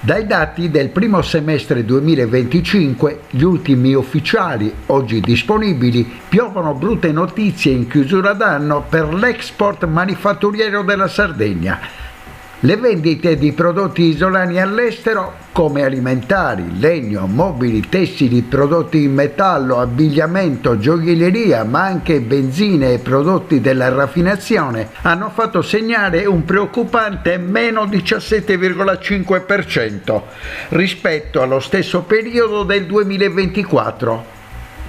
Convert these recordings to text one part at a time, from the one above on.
Dai dati del primo semestre 2025, gli ultimi ufficiali oggi disponibili, piovono brutte notizie in chiusura d'anno per l'export manifatturiero della Sardegna. Le vendite di prodotti isolani all'estero, come alimentari, legno, mobili, tessili, prodotti in metallo, abbigliamento, gioielleria, ma anche benzine e prodotti della raffinazione, hanno fatto segnare un preoccupante meno 17,5% rispetto allo stesso periodo del 2024.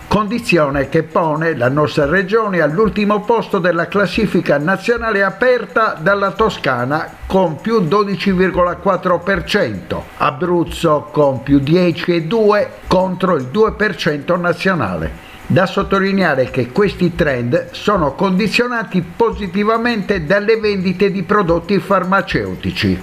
Condizione che pone la nostra regione all'ultimo posto della classifica nazionale aperta dalla Toscana con più 12,4%, Abruzzo con più 10,2% contro il 2% nazionale. Da sottolineare che questi trend sono condizionati positivamente dalle vendite di prodotti farmaceutici.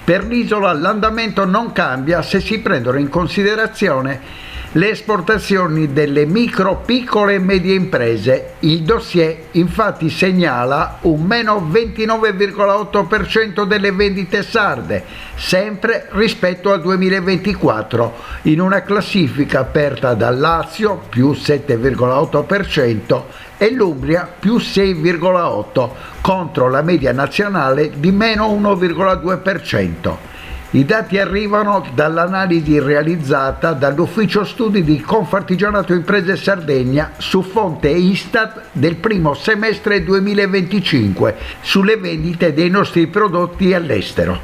Per l'isola l'andamento non cambia se si prendono in considerazione le esportazioni delle micro, piccole e medie imprese. Il dossier infatti segnala un meno 29,8% delle vendite sarde, sempre rispetto al 2024, in una classifica aperta dal Lazio più 7,8% e l'Umbria più 6,8% contro la media nazionale di meno 1,2%. I dati arrivano dall'analisi realizzata dall'Ufficio Studi di Confartigianato Imprese Sardegna su fonte Istat del primo semestre 2025 sulle vendite dei nostri prodotti all'estero.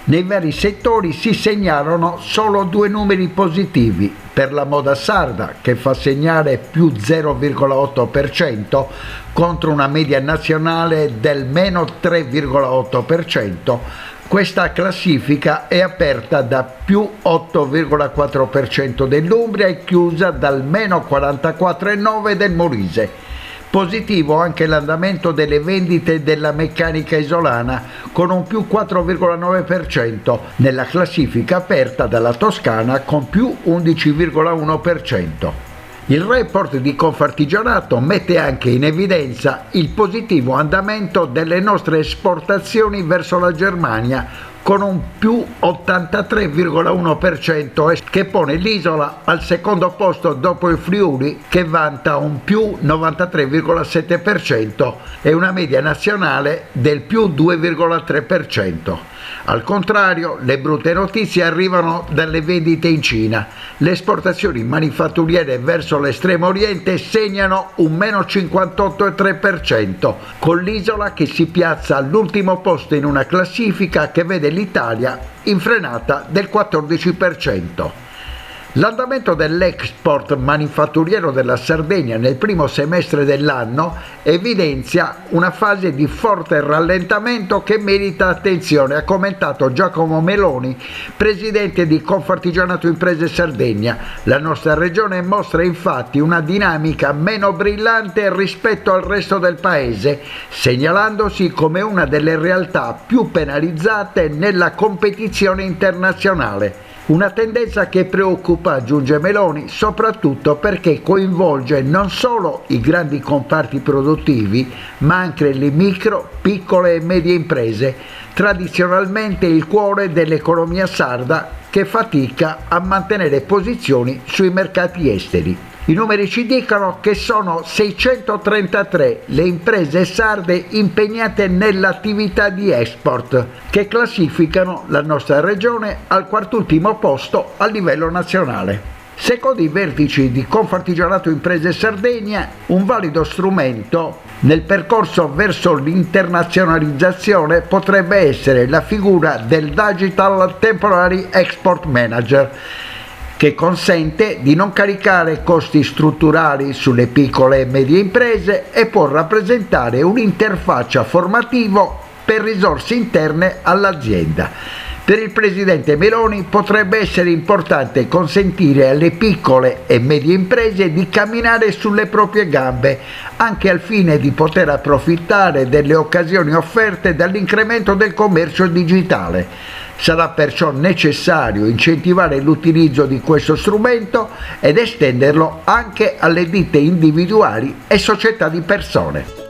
Nei vari settori si segnalano solo due numeri positivi: per la moda sarda, che fa segnare più 0,8% contro una media nazionale del meno 3,8%. Questa classifica è aperta da più 8,4% dell'Umbria e chiusa dal meno 44,9% del Molise. Positivo anche l'andamento delle vendite della meccanica isolana, con un più 4,9%, nella classifica aperta dalla Toscana con più 11,1%. Il report di Confartigianato mette anche in evidenza il positivo andamento delle nostre esportazioni verso la Germania, con un più 83,1% che pone l'isola al secondo posto dopo il Friuli, che vanta un più 93,7% e una media nazionale del più 2,3%. Al contrario, le brutte notizie arrivano dalle vendite in Cina. Le esportazioni manifatturiere verso l'estremo oriente segnano un meno 58,3%, con l'isola che si piazza all'ultimo posto in una classifica che vede l'Italia in frenata del 14%. L'andamento dell'export manifatturiero della Sardegna nel primo semestre dell'anno evidenzia una fase di forte rallentamento che merita attenzione, ha commentato Giacomo Meloni, presidente di Confartigianato Imprese Sardegna. La nostra regione mostra infatti una dinamica meno brillante rispetto al resto del paese, segnalandosi come una delle realtà più penalizzate nella competizione internazionale. Una tendenza che preoccupa, aggiunge Meloni, soprattutto perché coinvolge non solo i grandi comparti produttivi, ma anche le micro, piccole e medie imprese, tradizionalmente il cuore dell'economia sarda, che fatica a mantenere posizioni sui mercati esteri. I numeri ci dicono che sono 633 le imprese sarde impegnate nell'attività di export, che classificano la nostra regione al quartultimo posto a livello nazionale. Secondo i vertici di Confartigianato Imprese Sardegna, un valido strumento nel percorso verso l'internazionalizzazione potrebbe essere la figura del Digital Temporary Export Manager, che consente di non caricare costi strutturali sulle piccole e medie imprese e può rappresentare un'interfaccia formativa per risorse interne all'azienda. Per il presidente Meloni potrebbe essere importante consentire alle piccole e medie imprese di camminare sulle proprie gambe, anche al fine di poter approfittare delle occasioni offerte dall'incremento del commercio digitale. Sarà perciò necessario incentivare l'utilizzo di questo strumento ed estenderlo anche alle ditte individuali e società di persone.